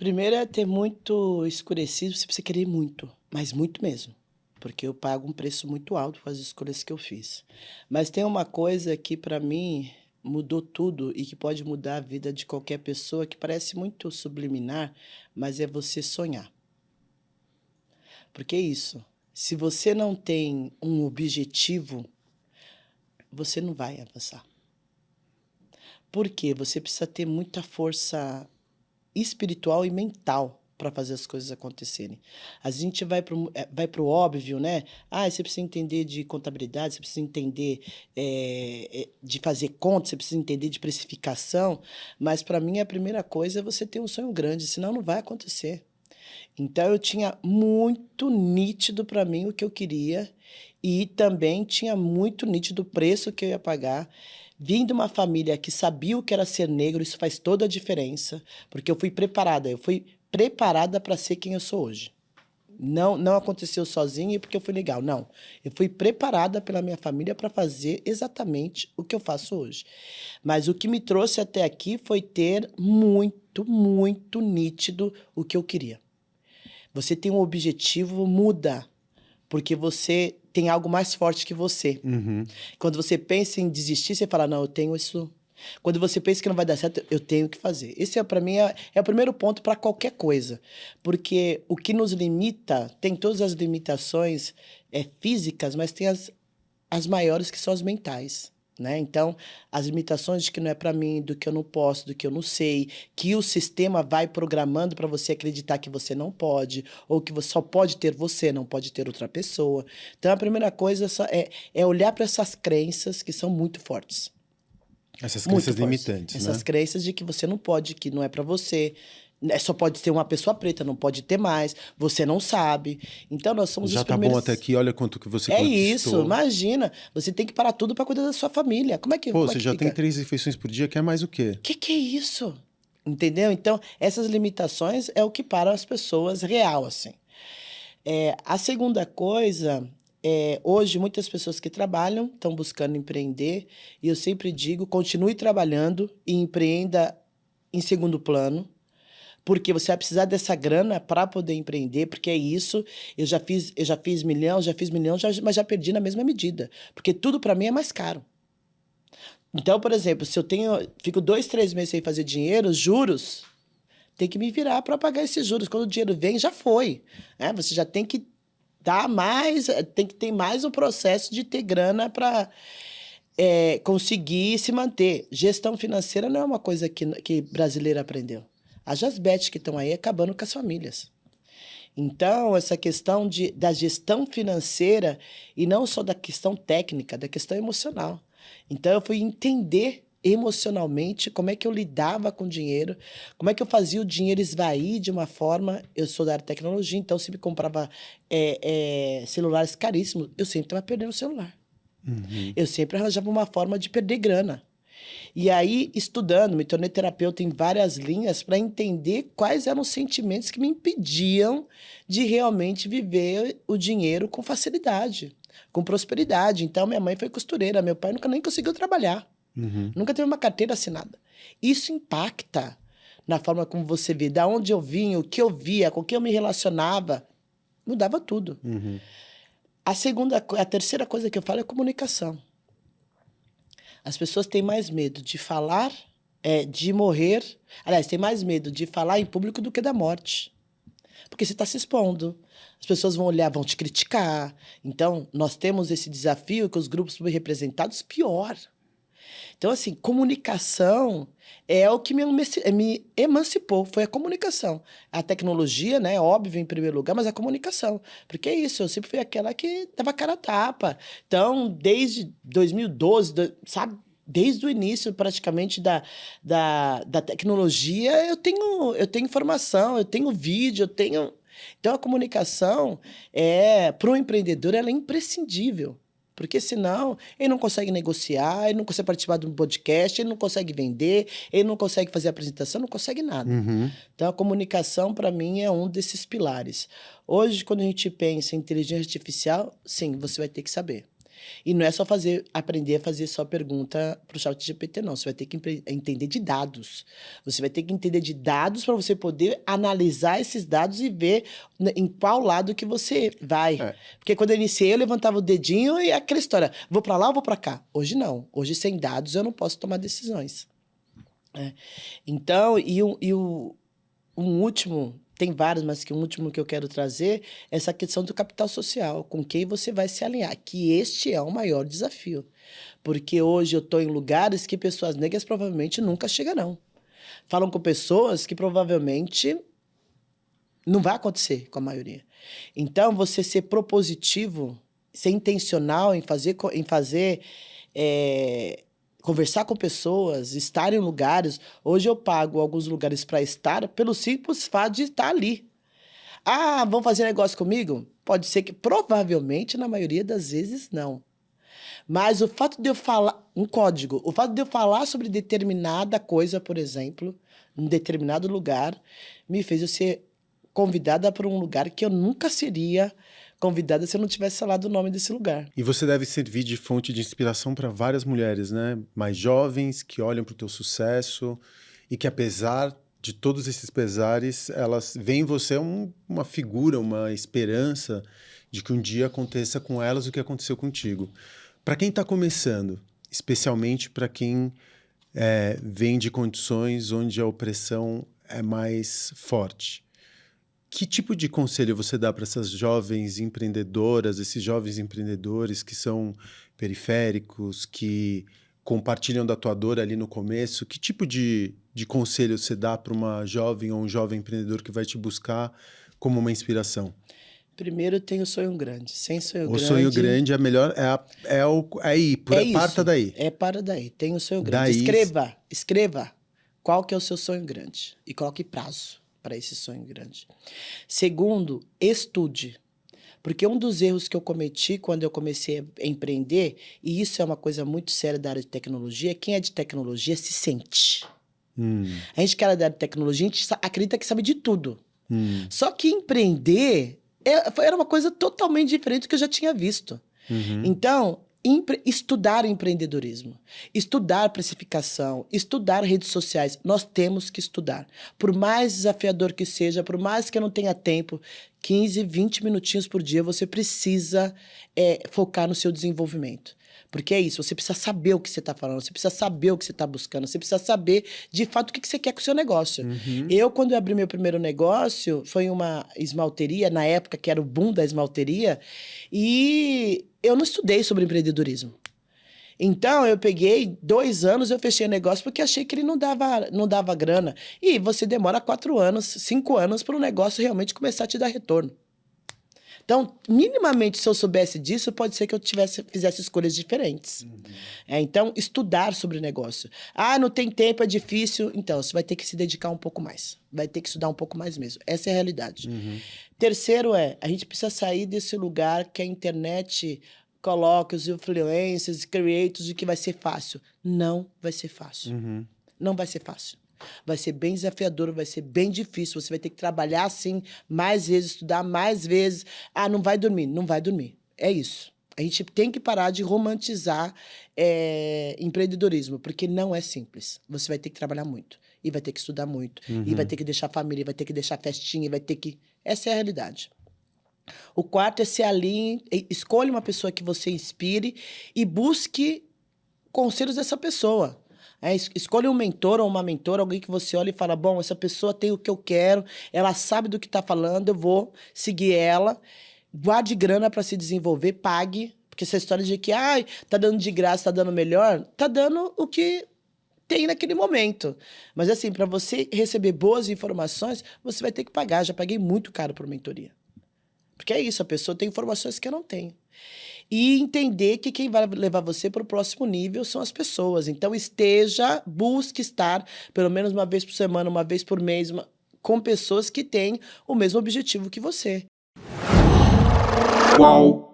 Primeiro é ter muito escurecido, você precisa querer muito, mas muito mesmo. Porque eu pago um preço muito alto com as escolhas que eu fiz. Mas tem uma coisa que para mim mudou tudo e que pode mudar a vida de qualquer pessoa, que parece muito subliminar, mas é você sonhar. Porque é isso, se você não tem um objetivo, você não vai avançar. Por quê? Você precisa ter muita força espiritual e mental para fazer as coisas acontecerem. A gente vai pro óbvio, né? Ah, você precisa entender de contabilidade, você precisa entender de fazer conta, você precisa entender de precificação, mas para mim a primeira coisa é você ter um sonho grande, senão não vai acontecer. Então eu tinha muito nítido para mim o que eu queria e também tinha muito nítido o preço que eu ia pagar. Vim de uma família que sabia o que era ser negro, isso faz toda a diferença, porque eu fui preparada para ser quem eu sou hoje. Não aconteceu sozinho e porque eu fui legal, não. Eu fui preparada pela minha família para fazer exatamente o que eu faço hoje. Mas o que me trouxe até aqui foi ter muito, muito nítido o que eu queria. Você tem um objetivo, muda, porque você tem algo mais forte que você. Uhum. Quando você pensa em desistir, você fala, não, eu tenho isso. Quando você pensa que não vai dar certo, eu tenho que fazer. Esse, para mim, é o primeiro ponto para qualquer coisa. Porque o que nos limita, tem todas as limitações físicas, mas tem as maiores que são as mentais. Né? Então, as limitações de que não é para mim, do que eu não posso, do que eu não sei, que o sistema vai programando para você acreditar que você não pode, ou que você só pode ter você, não pode ter outra pessoa. Então, a primeira coisa é olhar para essas crenças que são muito fortes. Essas Muito crenças fortes. limitantes, Essas né? crenças de que você não pode, que não é para você. Só pode ter uma pessoa preta, não pode ter mais. Você não sabe. Então, nós somos os Já tá bom até primeiros. aqui, olha quanto que você É isso, conquistou. imagina. Você tem que parar tudo para cuidar da sua família. Pô, Como é você que já tem fica? 3 refeições por dia, quer mais o quê? Que é isso? Entendeu? Então, essas limitações é o que para as pessoas real, assim. A segunda coisa hoje muitas pessoas que trabalham estão buscando empreender e eu sempre digo, continue trabalhando e empreenda em segundo plano, porque você vai precisar dessa grana para poder empreender, porque é isso, eu já fiz milhão, mas já perdi na mesma medida, porque tudo para mim é mais caro. Então, por exemplo, se eu fico 2, 3 meses sem fazer dinheiro, os juros, tem que me virar para pagar esses juros. Quando o dinheiro vem, já foi. Você já tem que dar mais, tem que ter mais um processo de ter grana para conseguir se manter. Gestão financeira não é uma coisa que brasileiro aprendeu. As Jasbete que estão aí acabando com as famílias. Então, essa questão da gestão financeira, e não só da questão técnica, da questão emocional. Então, eu fui entender emocionalmente como é que eu lidava com o dinheiro, como é que eu fazia o dinheiro esvair de uma forma. Eu sou da área de tecnologia, então sempre comprava celulares caríssimos, eu sempre estava perdendo o celular. Uhum. Eu sempre arranjava uma forma de perder grana. E aí, estudando, me tornei terapeuta em várias linhas para entender quais eram os sentimentos que me impediam de realmente viver o dinheiro com facilidade, com prosperidade. Então, minha mãe foi costureira, meu pai nunca nem conseguiu trabalhar, nunca teve uma carteira assinada. Isso impacta na forma como você vê, da onde eu vim, o que eu via, com quem eu me relacionava, mudava tudo. A terceira coisa que eu falo é comunicação. As pessoas têm mais medo de falar, de morrer. Aliás, têm mais medo de falar em público do que da morte. Porque você está se expondo. As pessoas vão olhar, vão te criticar. Então, nós temos esse desafio que os grupos representados, pior. Então, assim, comunicação é o que me emancipou, foi a comunicação. A tecnologia, né, óbvio, em primeiro lugar, mas a comunicação. Porque é isso, eu sempre fui aquela que dava cara a tapa. Então, desde 2012, sabe? Desde o início, praticamente, da tecnologia, eu tenho informação, eu tenho vídeo, eu tenho... Então, a comunicação, para o empreendedor, ela é imprescindível. Porque senão ele não consegue negociar, ele não consegue participar de um podcast, ele não consegue vender, ele não consegue fazer apresentação, não consegue nada. Então a comunicação para mim é um desses pilares. Hoje, quando a gente pensa em inteligência artificial, sim, você vai ter que saber. E não é só aprender a fazer só pergunta para o ChatGPT, não. Você vai ter que entender de dados. Você vai ter que entender de dados para você poder analisar esses dados e ver em qual lado que você vai. É. Porque quando eu iniciei, eu levantava o dedinho e aquela história, vou para lá ou vou para cá? Hoje não. Hoje, sem dados, eu não posso tomar decisões. Então, um último, tem vários, mas um último que eu quero trazer é essa questão do capital social, com quem você vai se alinhar, que este é o maior desafio. Porque hoje eu estou em lugares que pessoas negras provavelmente nunca chegarão. Falam com pessoas que provavelmente não vai acontecer com a maioria. Então, você ser propositivo, ser intencional em conversar com pessoas, estar em lugares. Hoje eu pago alguns lugares para estar pelo simples fato de estar ali. Ah, vão fazer negócio comigo? Pode ser que, provavelmente, na maioria das vezes, não. Mas o fato de eu falar, um código, o fato de eu falar sobre determinada coisa, por exemplo, em determinado lugar, me fez eu ser convidada para um lugar que eu nunca seria convidada se eu não tivesse falado o nome desse lugar. E você deve servir de fonte de inspiração para várias mulheres, né? Mais jovens, que olham para o teu sucesso e que, apesar de todos esses pesares, elas veem em você uma figura, uma esperança de que um dia aconteça com elas o que aconteceu contigo. Para quem está começando, especialmente para quem vem de condições onde a opressão é mais forte, que tipo de conselho você dá para essas jovens empreendedoras, esses jovens empreendedores que são periféricos, que compartilham da tua dor ali no começo? Que tipo de conselho você dá para uma jovem ou um jovem empreendedor que vai te buscar como uma inspiração? Primeiro, tem o sonho grande. Sem sonho grande... O sonho grande é melhor... Parta daí. Para daí. Tem o sonho grande. Daí... Escreva qual que é o seu sonho grande. E coloque prazo para esse sonho grande. Segundo, estude. Porque um dos erros que eu cometi quando eu comecei a empreender, e isso é uma coisa muito séria da área de tecnologia, quem é de tecnologia se sente. A gente que é da área de tecnologia, a gente acredita que sabe de tudo. Só que empreender era uma coisa totalmente diferente do que eu já tinha visto. Então, estudar empreendedorismo, estudar precificação, estudar redes sociais. Nós temos que estudar. Por mais desafiador que seja, por mais que eu não tenha tempo, 15, 20 minutinhos por dia, você precisa focar no seu desenvolvimento. Porque é isso, você precisa saber o que você está falando, você precisa saber o que você está buscando, você precisa saber, de fato, o que você quer com o seu negócio. Eu, quando eu abri meu primeiro negócio, foi uma esmalteria, na época que era o boom da esmalteria, e eu não estudei sobre empreendedorismo. Então, eu peguei 2 anos, eu fechei o negócio porque achei que ele não dava grana. E você demora 4 anos, 5 anos para o negócio realmente começar a te dar retorno. Então, minimamente, se eu soubesse disso, pode ser que eu fizesse escolhas diferentes. Então, estudar sobre o negócio. Ah, não tem tempo, é difícil. Então, você vai ter que se dedicar um pouco mais. Vai ter que estudar um pouco mais mesmo. Essa é a realidade. Terceiro a gente precisa sair desse lugar que a internet coloca os influencers, creators, de que vai ser fácil. Não vai ser fácil. Não vai ser fácil. Vai ser bem desafiador, vai ser bem difícil. Você vai ter que trabalhar, assim, mais vezes, estudar mais vezes. Ah, não vai dormir. Não vai dormir. É isso. A gente tem que parar de romantizar empreendedorismo, porque não é simples. Você vai ter que trabalhar muito. E vai ter que estudar muito. E vai ter que deixar família, e vai ter que deixar festinha, e vai ter que... Essa é a realidade. O quarto é se alinhe, escolha uma pessoa que você inspire e busque conselhos dessa pessoa. Escolha um mentor ou uma mentora, alguém que você olha e fala, bom, essa pessoa tem o que eu quero, ela sabe do que está falando, eu vou seguir ela. Guarde grana para se desenvolver, pague, porque essa história de que tá dando de graça, tá dando melhor, tá dando o que tem naquele momento. Mas assim, para você receber boas informações, você vai ter que pagar. Já paguei muito caro por mentoria. Porque é isso, a pessoa tem informações que eu não tenho. E entender que quem vai levar você para o próximo nível são as pessoas. Então, busque estar pelo menos uma vez por semana, uma vez por mês, com pessoas que têm o mesmo objetivo que você. Qual?